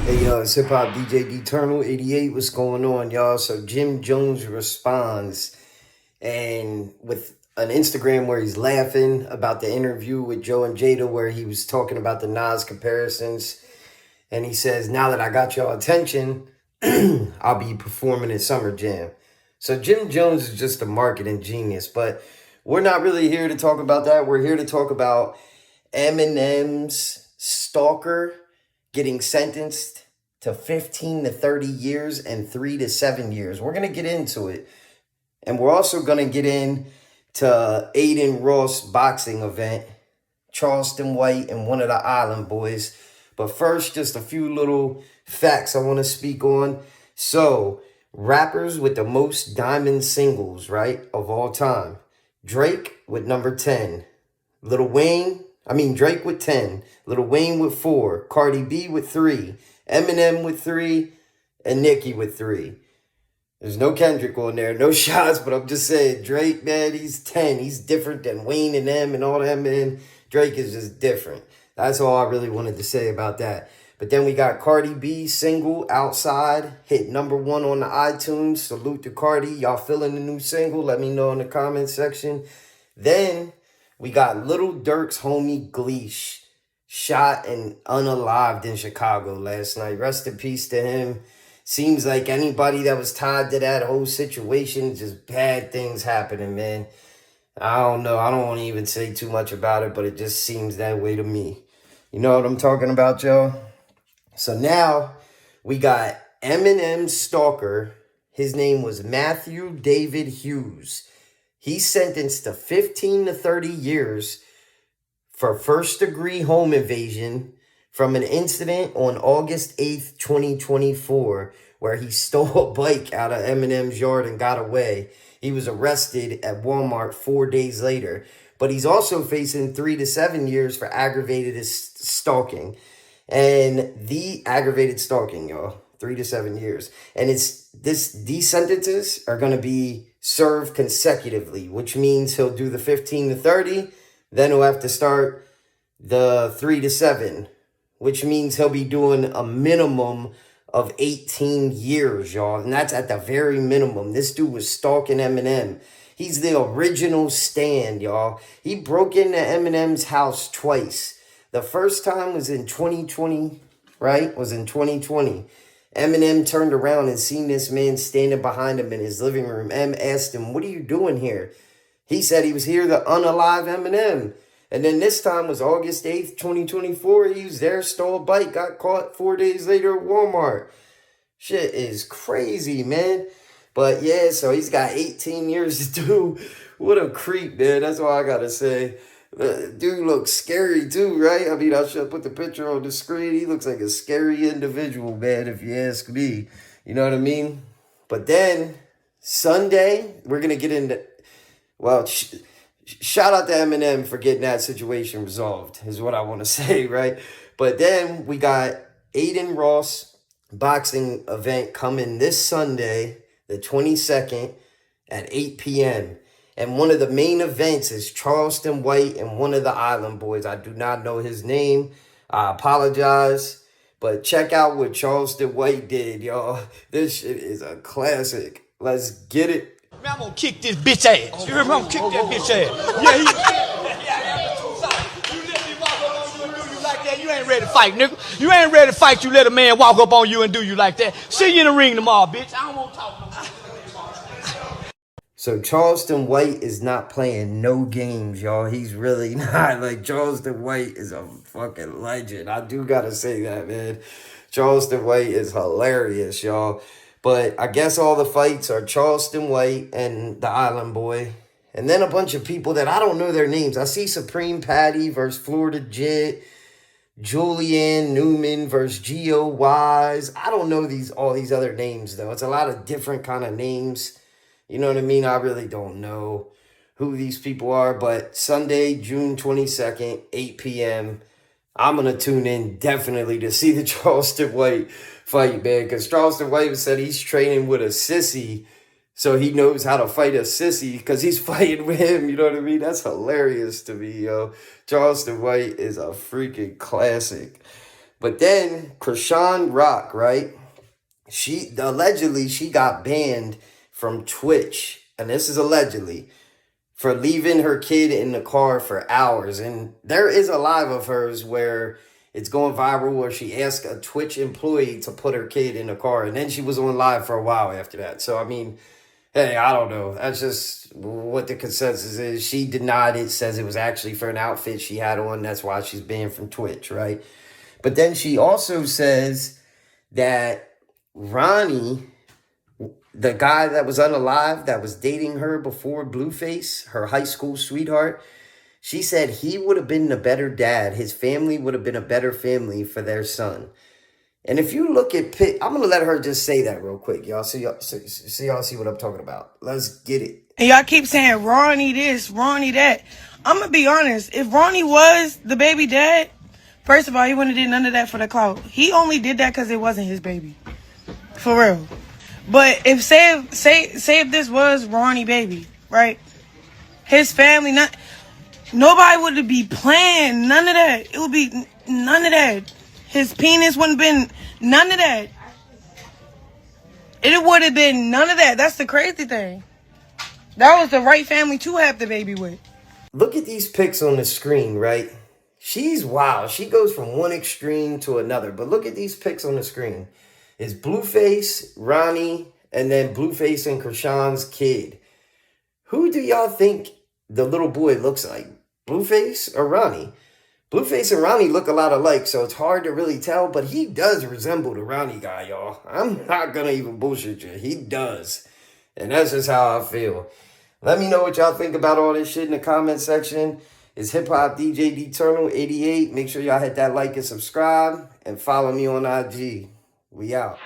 Hey yo, it's Hip Hop DJ Eternal 88. What's going on, y'all? So Jim Jones responds and with an Instagram where he's laughing about the interview with Joe and Jada where he was talking about the Nas comparisons. And he says, now that I got y'all attention, I'll be performing at Summer Jam. So Jim Jones is just a marketing genius, but we're not really here to talk about that. We're here to talk about Eminem's stalker getting sentenced to 15 to 30 years and 3 to 7 years. We're going to get into it. And we're also going to get into Adin Ross boxing event, Charleston White and one of the Island Boys. But first, just a few little facts I want to speak on. So, rappers with the most diamond singles, right, of all time. Drake with number 10. Drake with 10. Lil Wayne with 4. Cardi B with 3. Eminem with 3. And Nicki with 3. There's no Kendrick on there, no shots, but I'm just saying, Drake, man, he's 10. He's different than Wayne and them and all them, man. Drake is just different. That's all I really wanted to say about that. But then we got Cardi B single, Outside, hit number 1 on the iTunes. Salute to Cardi. Y'all feeling the new single? Let me know in the comment section. Then we got Lil Durk's homie Gleesh, shot and unalived in Chicago last night. Rest in peace to him. Seems like anybody that was tied to that whole situation, just bad things happening, man. I don't know. I don't want to even say too much about it, but it just seems that way to me. You know what I'm talking about, y'all? So now we got Eminem's stalker. His name was Matthew David Hughes. He's sentenced to 15 to 30 years for first-degree home invasion from an incident on August 8th, 2024, where he stole a bike out of Eminem's yard and got away. He was arrested at Walmart 4 days later. But he's also facing 3 to 7 years for aggravated stalking. And the aggravated stalking, y'all, 3 to 7 years. And these sentences are going to be served consecutively, which means he'll do the 15 to 30, then he'll have to start the 3 to 7, which means he'll be doing a minimum of 18 years, y'all. And that's at the very minimum. This dude was stalking Eminem. He's the original stand, y'all. He broke into Eminem's house twice. The first time was in 2020, right? Was in 2020. Eminem turned around and seen this man standing behind him in his living room. Em asked him, "What are you doing here?" He said he was here to unalive Eminem. And then this time was August 8th, 2024. He was there, stole a bike, got caught 4 days later at Walmart. Shit is crazy, man. But yeah, so he's got 18 years to do. What a creep, man. That's all I got to say. Dude looks scary too, right? I mean, I should put the picture on the screen. He looks like a scary individual, man, if you ask me. You know what I mean? But then Sunday, we're going to get into, well, shout out to Eminem for getting that situation resolved, is what I want to say, right? But then we got Adin Ross boxing event coming this Sunday, the 22nd at 8 p.m. And one of the main events is Charleston White and one of the Island Boys. I do not know his name. I apologize. But check out what Charleston White did, y'all. This shit is a classic. Let's get it. Man, I'm gonna kick this bitch ass. You hear me? I'm gonna kick that bitch ass. Yeah, you let me walk up on you and do you like that. You ain't ready to fight, nigga. You ain't ready to fight. You let a man walk up on you and do you like that. See you in the ring tomorrow, bitch. I don't want to talk no more. So Charleston White is not playing no games, y'all. He's really not. Like, Charleston White is a fucking legend. I do gotta say that, man. Charleston White is hilarious, y'all. But I guess all the fights are Charleston White and the Island Boy. And then a bunch of people that I don't know their names. I see Supreme Patty versus Florida Jit. Julianne Newman versus Geo Wise. I don't know all these other names, though. It's a lot of different kind of names. You know what I mean? I really don't know who these people are. But Sunday, June 22nd, 8 p.m., I'm going to tune in definitely to see the Charleston White fight, man. Because Charleston White said he's training with a sissy. So he knows how to fight a sissy because he's fighting with him. You know what I mean? That's hilarious to me, yo. Charleston White is a freaking classic. But then Chrisean Rock, right? She allegedly she got banned from Twitch, and this is allegedly, for leaving her kid in the car for hours. And there is a live of hers where it's going viral where she asked a Twitch employee to put her kid in the car, and then she was on live for a while after that. So I mean, hey, I don't know. That's just what the consensus is. She denied it, says it was actually for an outfit she had on. That's why she's banned from Twitch, right? But then she also says that Ronny, the guy that was unalived, that was dating her before Blueface, her high school sweetheart, she said he would have been a better dad. His family would have been a better family for their son. And if you look at I'm going to let her just say that real quick, y'all. So y'all see what I'm talking about. Let's get it. And y'all keep saying Ronny this, Ronny that. I'm going to be honest. If Ronny was the baby dad, first of all, he wouldn't have did none of that for the clout. He only did that because it wasn't his baby. For real. But if say if this was Ronny baby, right? His family, nobody would be playing none of that. It would be none of that. His penis wouldn't have been none of that. It would have been none of that. That's the crazy thing. That was the right family to have the baby with. Look at these pics on the screen, right? She's wild. She goes from one extreme to another. But look at these pics on the screen. It's Blueface, Ronny, and then Blueface and Chrisean's kid. Who do y'all think the little boy looks like? Blueface or Ronny? Blueface and Ronny look a lot alike, so it's hard to really tell, but he does resemble the Ronny guy, y'all. I'm not gonna even bullshit you. He does. And that's just how I feel. Let me know what y'all think about all this shit in the comment section. It's Hip Hop DJ Eternal 88. Make sure y'all hit that like and subscribe, and follow me on IG. We out.